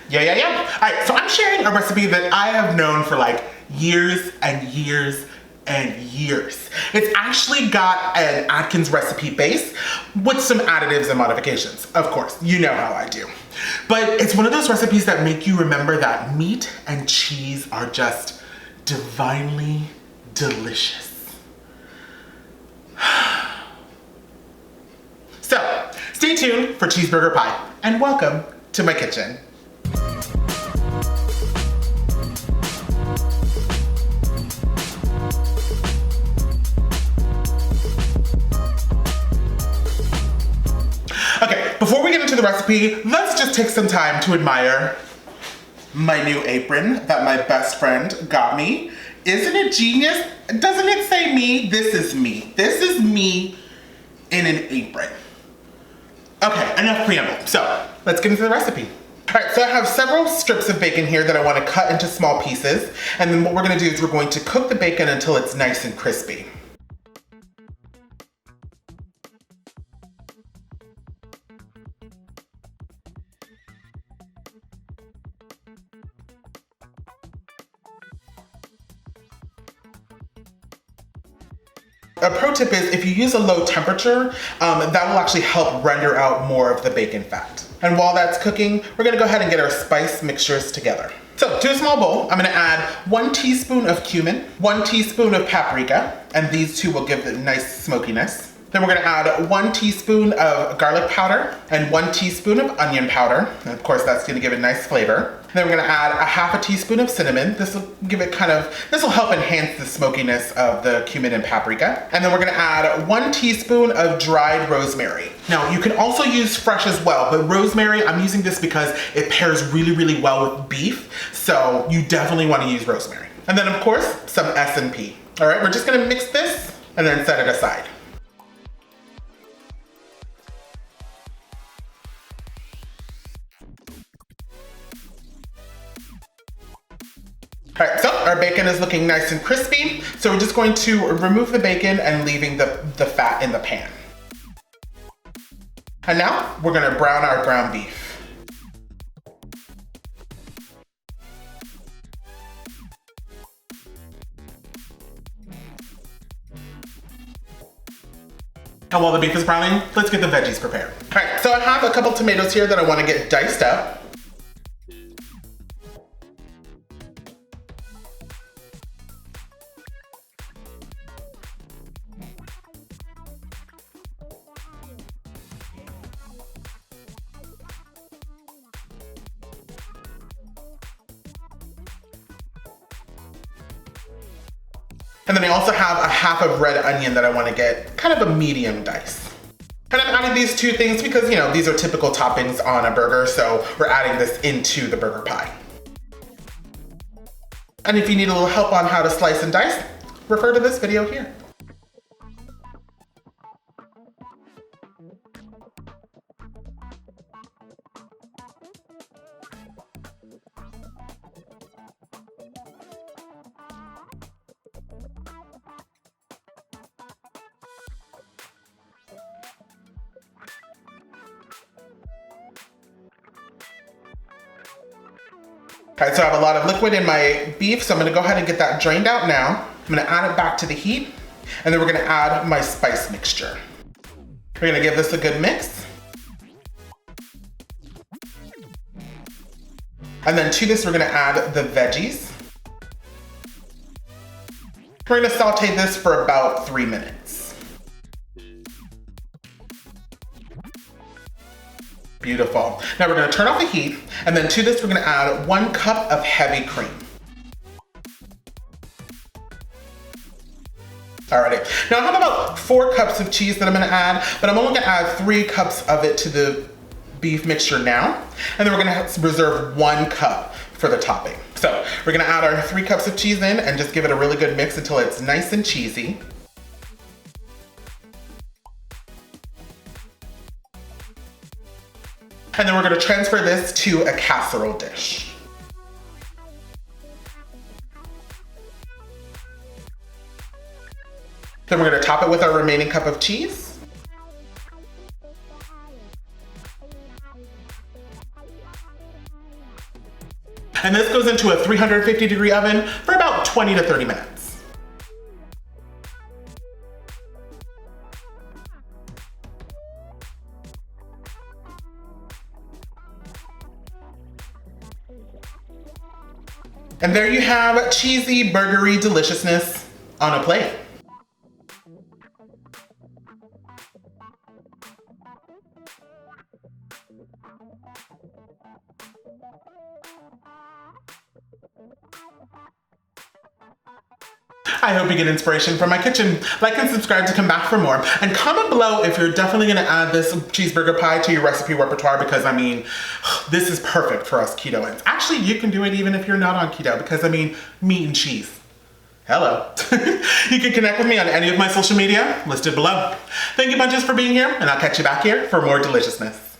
Yeah. All right, so I'm sharing a recipe that I have known for like years and years and years. It's actually got an Atkins recipe base with some additives and modifications. Of course, you know how I do. But it's one of those recipes that make you remember that meat and cheese are just divinely delicious. So, stay tuned for cheeseburger pie, and welcome to my kitchen. Okay, before we get into the recipe, let's just take some time to admire my new apron that my best friend got me. Isn't it genius? Doesn't it say me? This is me. This is me in an apron. Okay, enough preamble. So, let's get into the recipe. All right, so I have several strips of bacon here that I want to cut into small pieces. And then what we're going to do is we're going to cook the bacon until it's nice and crispy. A pro tip is if you use a low temperature, that will actually help render out more of the bacon fat. And while that's cooking, we're gonna go ahead and get our spice mixtures together. So to a small bowl, I'm gonna add 1 teaspoon of cumin, 1 teaspoon of paprika, and these two will give the nice smokiness. Then we're gonna add 1 teaspoon of garlic powder and 1 teaspoon of onion powder. And of course, that's gonna give it nice flavor. Then we're gonna add a half a teaspoon of cinnamon. This will give it this will help enhance the smokiness of the cumin and paprika. And then we're gonna add 1 teaspoon of dried rosemary. Now, you can also use fresh as well, but rosemary, I'm using this because it pairs really, really well with beef. So you definitely wanna use rosemary. And then of course, some S&P. All right, we're just gonna mix this and then set it aside. All right, so our bacon is looking nice and crispy. So we're just going to remove the bacon and leaving the fat in the pan. And now we're gonna brown our ground beef. And while the beef is browning, let's get the veggies prepared. All right, so I have a couple tomatoes here that I wanna get diced up. And then I also have a half of red onion that I want to get kind of a medium dice. And I'm adding these two things because, you know, these are typical toppings on a burger, so we're adding this into the burger pie. And if you need a little help on how to slice and dice, refer to this video here. All right, so I have a lot of liquid in my beef, so I'm gonna go ahead and get that drained out now. I'm gonna add it back to the heat, and then we're gonna add my spice mixture. We're gonna give this a good mix. And then to this, we're gonna add the veggies. We're gonna saute this for about 3 minutes. Beautiful. Now we're gonna turn off the heat, and then to this we're gonna add 1 cup of heavy cream. Alrighty, now I have about 4 cups of cheese that I'm gonna add, but I'm only gonna add 3 cups of it to the beef mixture now, and then we're gonna reserve 1 cup for the topping. So we're gonna add our 3 cups of cheese in and just give it a really good mix until it's nice and cheesy. And then we're gonna transfer this to a casserole dish. Then we're gonna top it with our remaining cup of cheese. And this goes into a 350-degree oven for about 20 to 30 minutes. And there you have cheesy, burgery deliciousness on a plate. I hope you get inspiration from my kitchen. Like and subscribe to come back for more. And comment below if you're definitely gonna add this cheeseburger pie to your recipe repertoire, because I mean, this is perfect for us ketoans. Actually, you can do it even if you're not on keto, because I mean, meat and cheese. Hello. You can connect with me on any of my social media listed below. Thank you bunches for being here, and I'll catch you back here for more deliciousness.